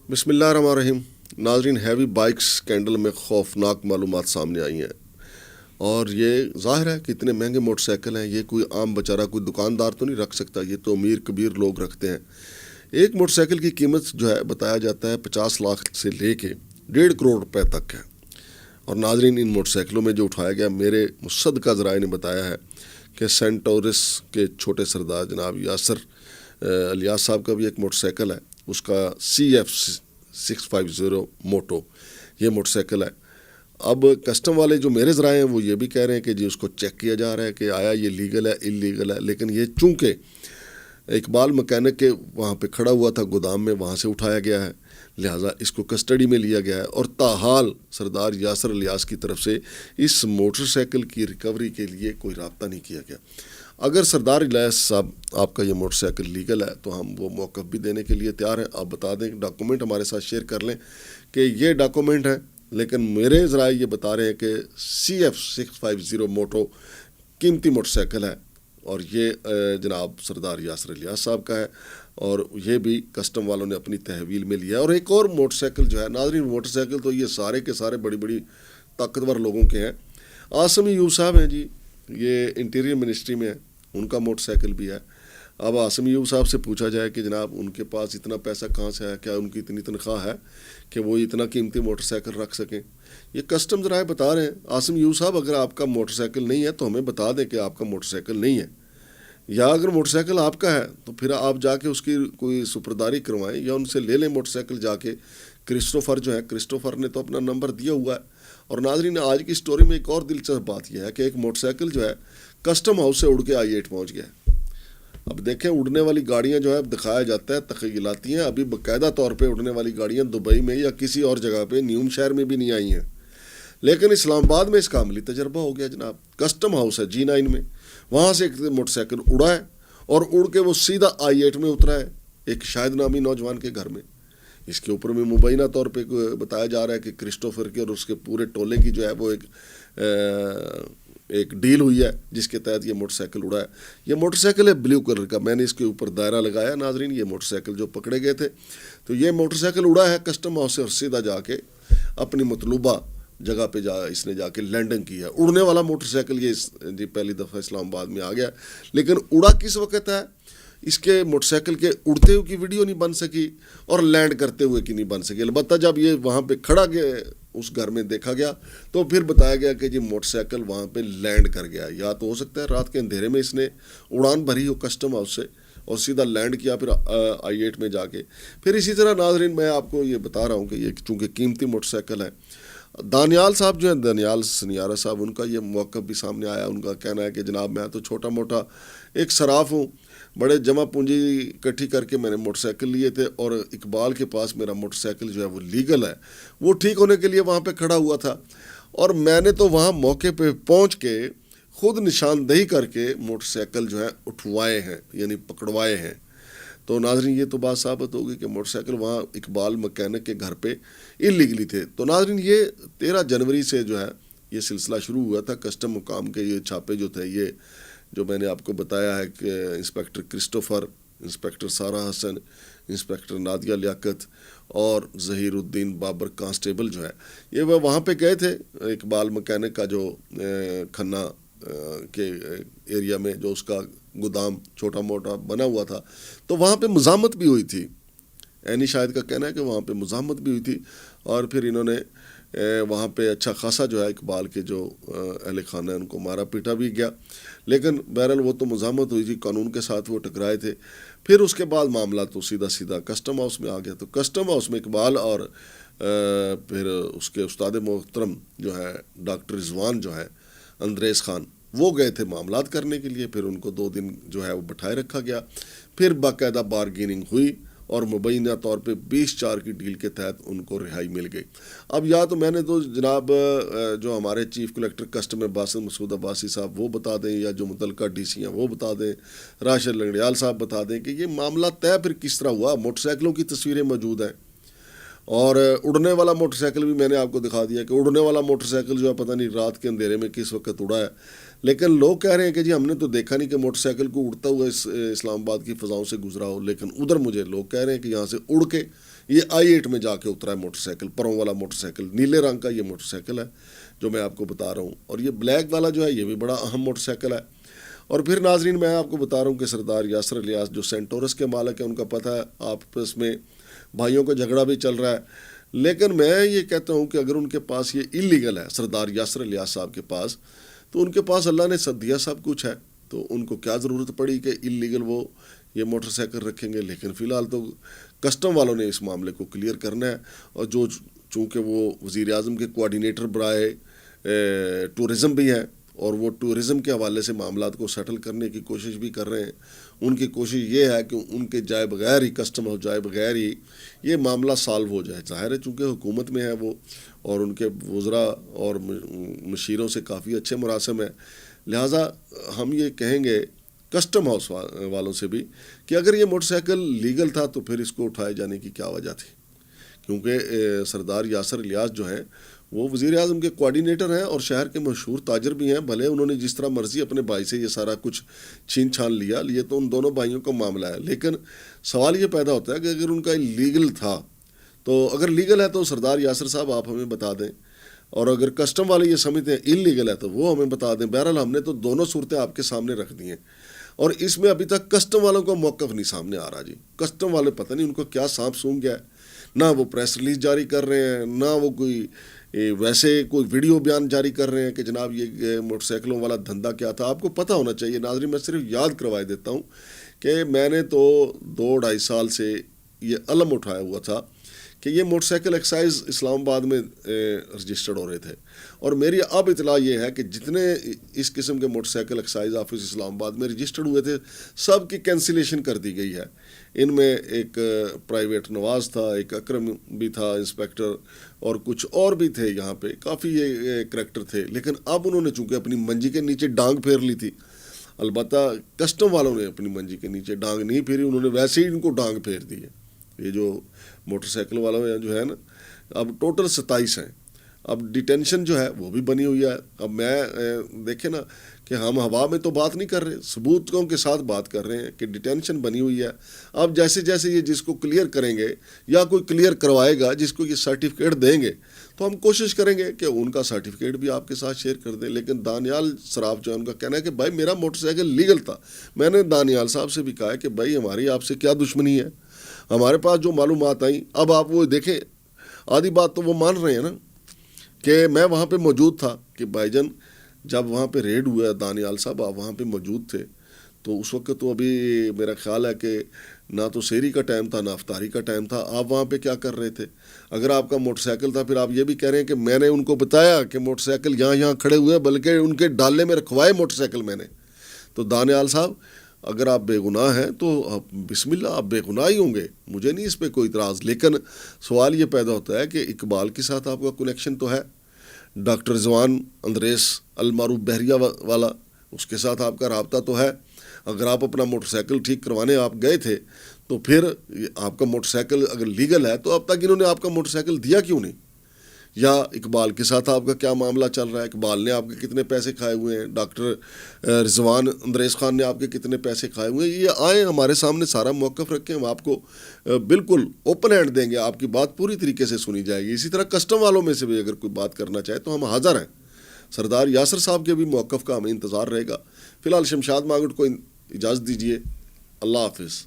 بسم اللہ الرحمن الرحیم. ناظرین، ہیوی بائک اسکینڈل میں خوفناک معلومات سامنے آئی ہیں، اور یہ ظاہر ہے کہ اتنے مہنگے موٹر سائیکل ہیں، یہ کوئی عام بیچارہ کوئی دکاندار تو نہیں رکھ سکتا، یہ تو امیر کبیر لوگ رکھتے ہیں. ایک موٹر سائیکل کی قیمت جو ہے بتایا جاتا ہے 50 لاکھ سے لے کے 1.5 کروڑ روپے تک ہے. اور ناظرین، ان موٹر سائیکلوں میں جو اٹھایا گیا، میرے مصدقہ ذرائع نے بتایا ہے کہ سینٹورس کے چھوٹے سردار جناب یاسر الیاس صاحب کا بھی ایک موٹر سائیکل ہے، اس کا CF650 موٹو یہ موٹر سائیکل ہے. اب کسٹم والے جو میرے ذرائع ہیں وہ یہ بھی کہہ رہے ہیں کہ جی اس کو چیک کیا جا رہا ہے کہ آیا یہ لیگل ہے انلیگل ہے، لیکن یہ چونکہ اقبال مکینک کے وہاں پہ کھڑا ہوا تھا گودام میں، وہاں سے اٹھایا گیا ہے، لہٰذا اس کو کسٹڈی میں لیا گیا ہے. اور تاحال سردار یاسر الیاس کی طرف سے اس موٹر سائیکل کی ریکوری کے لیے کوئی رابطہ نہیں کیا گیا. اگر سردار الیاس صاحب آپ کا یہ موٹر سائیکل لیگل ہے تو ہم وہ موقف بھی دینے کے لیے تیار ہیں. آپ بتا دیں، ڈاکومنٹ ہمارے ساتھ شیئر کر لیں کہ یہ ڈاکومنٹ ہے. لیکن میرے ذرائع یہ بتا رہے ہیں کہ CF650 موٹو قیمتی موٹر سائیکل ہے، اور یہ جناب سردار یاسر الیاس صاحب کا ہے، اور یہ بھی کسٹم والوں نے اپنی تحویل میں لیا ہے. اور ایک اور موٹر سائیکل جو ہے، ناظرین موٹر سائیکل تو یہ سارے کے سارے بڑی بڑی طاقتور لوگوں کے ہیں. عاصم ایوب صاحب ہیں جی، یہ انٹیریئر منسٹری میں ہیں، ان کا موٹر سائیکل بھی ہے. اب عاصم ایوب صاحب سے پوچھا جائے کہ جناب ان کے پاس اتنا پیسہ کہاں سے ہے، کیا ان کی اتنی تنخواہ ہے کہ وہ اتنا قیمتی موٹر سائیکل رکھ سکیں؟ یہ کسٹم ذرائع بتا رہے ہیں. عاصم ایوب صاحب، اگر آپ کا موٹر سائیکل نہیں ہے تو ہمیں بتا دیں کہ آپ کا موٹر سائیکل نہیں ہے، یا اگر موٹر سائیکل آپ کا ہے تو پھر آپ جا کے اس کی کوئی سپرداری کروائیں یا ان سے لے لیں موٹر سائیکل جا کے. کرسٹوفر جو ہے، کرسٹوفر نے تو اپنا نمبر دیا ہوا ہے. اور ناظرین، آج کی سٹوری میں ایک اور دلچسپ بات یہ ہے کہ ایک موٹر سائیکل جو ہے کسٹم ہاؤس سے اڑ کے I-8 پہنچ گیا ہے. اب دیکھیں، اڑنے والی گاڑیاں جو ہے دکھایا جاتا ہے تخیلاتی ہیں، ابھی باقاعدہ طور پہ اڑنے والی گاڑیاں دبئی میں یا کسی اور جگہ پہ نیوم شہر میں بھی نہیں آئی ہیں، لیکن اسلام آباد میں اس کا عملی تجربہ ہو گیا جناب. کسٹم ہاؤس ہے G9 میں، وہاں سے ایک موٹر سائیکل اڑا ہے اور اڑ کے وہ سیدھا I-8 میں اترا ہے ایک شاہد نامی نوجوان کے گھر میں. اس کے اوپر میں مبینہ طور پہ بتایا جا رہا ہے کہ کرسٹوفر کے اور اس کے پورے ٹولے کی جو ہے وہ ایک ڈیل ہوئی ہے جس کے تحت یہ موٹر سائیکل اڑا ہے. یہ موٹر سائیکل ہے بلیو کلر کا، میں نے اس کے اوپر دائرہ لگایا. ناظرین، یہ موٹر سائیکل جو پکڑے گئے تھے، تو یہ موٹر سائیکل اڑا ہے کسٹم ہاؤس سے اور سیدھا جا کے اپنی مطلوبہ جگہ پہ اس نے جا کے لینڈنگ کی ہے. اڑنے والا موٹر سائیکل یہ پہلی دفعہ اسلام آباد میں آ گیا، لیکن اڑا کس وقت ہے؟ اس کے موٹر سائیکل کے اڑتے ہوئے کی ویڈیو نہیں بن سکی اور لینڈ کرتے ہوئے کی نہیں بن سکی. البتہ جب یہ وہاں پہ کھڑا گیا اس گھر میں دیکھا گیا تو پھر بتایا گیا کہ جی موٹر سائیکل وہاں پہ لینڈ کر گیا. یا تو ہو سکتا ہے رات کے اندھیرے میں اس نے اڑان بھری ہو کسٹم ہاؤس سے اور سیدھا لینڈ کیا پھر I-8 میں جا کے. پھر اسی طرح ناظرین، میں آپ کو یہ بتا رہا ہوں کہ یہ چونکہ قیمتی موٹر سائیکل ہے، دانیال صاحب جو ہیں، دانیال سنیارہ صاحب، ان کا یہ موقف بھی سامنے آیا. ان کا کہنا ہے کہ جناب میں تو چھوٹا موٹا ایک صراف ہوں، بڑے جمع پونجی اکٹھی کر کے میں نے موٹر سائیکل لیے تھے، اور اقبال کے پاس میرا موٹر سائیکل جو ہے وہ لیگل ہے، وہ ٹھیک ہونے کے لیے وہاں پہ کھڑا ہوا تھا، اور میں نے تو وہاں موقع پہ پہنچ کے خود نشاندہی کر کے موٹر سائیکل جو ہے اٹھوائے ہیں، یعنی پکڑوائے ہیں. تو ناظرین، یہ تو بات ثابت ہوگی کہ موٹر سائیکل وہاں اقبال مکینک کے گھر پہ انلیگلی تھے. تو ناظرین، یہ 13 جنوری سے جو ہے یہ سلسلہ شروع ہوا تھا. کسٹم مقام کے یہ چھاپے جو تھے، یہ جو میں نے آپ کو بتایا ہے کہ انسپیکٹر کرسٹوفر، انسپیکٹر سارہ حسن، انسپیکٹر نادیہ لیاقت اور ظہیر الدین بابر کانسٹیبل جو ہے، یہ وہ وہاں پہ گئے تھے اقبال مکینک کا جو کھنہ کے ایریا میں جو اس کا گودام چھوٹا موٹا بنا ہوا تھا، تو وہاں پہ مزاحمت بھی ہوئی تھی. عینی شاہد کا کہنا ہے کہ وہاں پہ مزاحمت بھی ہوئی تھی، اور پھر انہوں نے وہاں پہ اچھا خاصا جو ہے اقبال کے جو اہل خانہ ہیں ان کو مارا پیٹا بھی گیا. لیکن بہرحال وہ تو مزاحمت ہوئی تھی، قانون کے ساتھ وہ ٹکرائے تھے. پھر اس کے بعد معاملہ تو سیدھا کسٹم ہاؤس میں آ گیا. تو کسٹم ہاؤس میں اقبال اور پھر اس کے استاد محترم جو ہے ڈاکٹر رضوان جو ہے اندریز خان، وہ گئے تھے معاملات کرنے کے لیے. پھر ان کو 2 دن جو ہے وہ بٹھائے رکھا گیا. پھر باقاعدہ بارگیننگ ہوئی اور مبینہ طور پہ 20/4 کی ڈیل کے تحت ان کو رہائی مل گئی. اب یا تو میں نے تو جناب جو ہمارے چیف کلیکٹر کسٹم ہے باسط مسعود عباسی صاحب وہ بتا دیں، یا جو متعلقہ DC ہیں وہ بتا دیں، راشد لنگڑیال صاحب بتا دیں کہ یہ معاملہ طے پھر کس طرح ہوا. موٹر سائیکلوں کی تصویریں موجود ہیں، اور اڑنے والا موٹر سائیکل بھی میں نے آپ کو دکھا دیا کہ اڑنے والا موٹر سائیکل جو ہے پتہ نہیں رات کے اندھیرے میں کس وقت اڑا ہے. لیکن لوگ کہہ رہے ہیں کہ جی ہم نے تو دیکھا نہیں کہ موٹر سائیکل کو اڑتا ہوا اسلام آباد کی فضاؤں سے گزرا ہو، لیکن ادھر مجھے لوگ کہہ رہے ہیں کہ یہاں سے اڑ کے یہ I-8 میں جا کے اترا ہے موٹر سائیکل، پروں والا موٹر سائیکل، نیلے رنگ کا یہ موٹر سائیکل ہے جو میں آپ کو بتا رہا ہوں. اور یہ بلیک والا جو ہے یہ بھی بڑا اہم موٹر سائیکل ہے. اور پھر ناظرین میں آپ کو بتا رہا ہوں کہ سردار یاسر الیاس جو سینٹورس کے مالک ہیں، ان کا پتہ ہے آپس میں بھائیوں کا جھگڑا بھی چل رہا ہے. لیکن میں یہ کہتا ہوں کہ اگر ان کے پاس یہ اللیگل ہے سردار یاسر الیاس صاحب کے پاس، تو ان کے پاس اللہ نے دیا سب کچھ ہے، تو ان کو کیا ضرورت پڑی کہ اللیگل وہ یہ موٹر سائیکل رکھیں گے. لیکن فی الحال تو کسٹم والوں نے اس معاملے کو کلیئر کرنا ہے. اور چونکہ وہ وزیر اعظم کے کوآرڈینیٹر برائے ٹورزم بھی ہیں، اور وہ ٹورزم کے حوالے سے معاملات کو سیٹل کرنے کی کوشش بھی کر رہے ہیں. ان کی کوشش یہ ہے کہ ان کے جائے بغیر ہی کسٹم ہو جائے بغیر ہی یہ معاملہ سالو ہو جائے. ظاہر ہے چونکہ حکومت میں ہے وہ، اور ان کے وزراء اور مشیروں سے کافی اچھے مراسم ہیں، لہٰذا ہم یہ کہیں گے کسٹم ہاؤس والوں سے بھی کہ اگر یہ موٹر سائیکل لیگل تھا تو پھر اس کو اٹھائے جانے کی کیا وجہ تھی. کیونکہ سردار یاسر الیاس جو ہیں وہ وزیر اعظم کے کوآرڈینیٹر ہیں اور شہر کے مشہور تاجر بھی ہیں. بھلے انہوں نے جس طرح مرضی اپنے بھائی سے یہ سارا کچھ چھین چھان لیا، یہ تو ان دونوں بھائیوں کا معاملہ ہے. لیکن سوال یہ پیدا ہوتا ہے کہ اگر ان کا لیگل تھا، تو اگر لیگل ہے تو سردار یاسر صاحب آپ ہمیں بتا دیں، اور اگر کسٹم والے یہ سمجھتے ہیں اللیگل ہے تو وہ ہمیں بتا دیں. بہرحال ہم نے تو دونوں صورتیں آپ کے سامنے رکھ دی ہیں، اور اس میں ابھی تک کسٹم والوں کا موقف نہیں سامنے آ رہا. جی کسٹم والے پتہ نہیں ان کو کیا سانپ سونگ گیا ہے، نہ وہ پریس ریلیز جاری کر رہے ہیں، نہ وہ کوئی ویسے کوئی ویڈیو بیان جاری کر رہے ہیں کہ جناب یہ موٹر سائیکلوں والا دھندا کیا تھا. آپ کو پتہ ہونا چاہیے ناظرین، میں صرف یاد کروائے دیتا ہوں کہ میں نے تو 2-2.5 سال سے یہ علم اٹھایا ہوا تھا کہ یہ موٹر سائیکل ایکسائز اسلام آباد میں رجسٹرڈ ہو رہے تھے. اور میری اب اطلاع یہ ہے کہ جتنے اس قسم کے موٹر سائیکل ایکسائز آفس اسلام آباد میں رجسٹرڈ ہوئے تھے سب کی کینسلیشن کر دی گئی ہے. ان میں ایک پرائیویٹ نواز تھا، ایک اکرم بھی تھا انسپیکٹر، اور کچھ اور بھی تھے یہاں پہ، کافی یہ کریکٹر تھے. لیکن اب انہوں نے چونکہ اپنی منجی کے نیچے ڈانگ پھیر لی تھی. البتہ کسٹم والوں نے اپنی منجی کے نیچے ڈانگ نہیں پھیری، انہوں نے ویسے ہی ان کو ڈانگ پھیر دی ہے. یہ جو موٹر سائیکل والوں جو ہے نا، اب ٹوٹل 27 ہیں. اب ڈیٹینشن جو ہے وہ بھی بنی ہوئی ہے. اب میں دیکھیں نا کہ ہم ہوا میں تو بات نہیں کر رہے، ثبوتوں کے ساتھ بات کر رہے ہیں کہ ڈیٹینشن بنی ہوئی ہے. اب جیسے جیسے یہ جس کو کلیئر کریں گے یا کوئی کلیئر کروائے گا جس کو یہ سرٹیفکیٹ دیں گے، تو ہم کوشش کریں گے کہ ان کا سرٹیفکیٹ بھی آپ کے ساتھ شیئر کر دیں. لیکن دانیال سراف جو ہے ان کا کہنا ہے کہ بھائی میرا موٹر سائیکل لیگل تھا. میں نے دانیال صاحب سے بھی کہا ہے کہ بھائی ہماری آپ سے کیا دشمنی ہے، ہمارے پاس جو معلومات آئیں. اب آپ وہ دیکھیں، آدھی بات تو وہ مان رہے ہیں نا کہ میں وہاں پہ موجود تھا، کہ بھائی جان جب وہاں پہ ریڈ ہوا، دانیال صاحب آپ وہاں پہ موجود تھے. تو اس وقت تو ابھی میرا خیال ہے کہ نہ تو سحری کا ٹائم تھا نہ افطاری کا ٹائم تھا. آپ وہاں پہ کیا کر رہے تھے؟ اگر آپ کا موٹر سائیکل تھا، پھر آپ یہ بھی کہہ رہے ہیں کہ میں نے ان کو بتایا کہ موٹر سائیکل یہاں کھڑے ہوئے، بلکہ ان کے ڈالے میں رکھوائے موٹر سائیکل میں نے. تو دانیال صاحب اگر آپ بے گناہ ہیں تو بسم اللہ، آپ بے گناہ ہی ہوں گے، مجھے نہیں اس پہ کوئی اعتراض. لیکن سوال یہ پیدا ہوتا ہے کہ اقبال کے ساتھ آپ کا کنیکشن تو ہے، ڈاکٹر رضوان اندریس المعروف بحریہ والا، اس کے ساتھ آپ کا رابطہ تو ہے. اگر آپ اپنا موٹر سائیکل ٹھیک کروانے آپ گئے تھے تو پھر آپ کا موٹر سائیکل اگر لیگل ہے تو اب تک انہوں نے آپ کا موٹر سائیکل دیا کیوں نہیں؟ یا اقبال کے ساتھ آپ کا کیا معاملہ چل رہا ہے؟ اقبال نے آپ کے کتنے پیسے کھائے ہوئے ہیں؟ ڈاکٹر رضوان اندریس خان نے آپ کے کتنے پیسے کھائے ہوئے ہیں؟ یہ آئیں ہمارے سامنے سارا موقف رکھیں، ہم آپ کو بالکل اوپن ہینڈ دیں گے، آپ کی بات پوری طریقے سے سنی جائے گی. اسی طرح کسٹم والوں میں سے بھی اگر کوئی بات کرنا چاہے تو ہم حاضر ہیں. سردار یاسر صاحب کے بھی موقف کا ہمیں انتظار رہے گا. فی الحال شمشاد مانگٹ کو اجازت دیجیے. اللہ حافظ.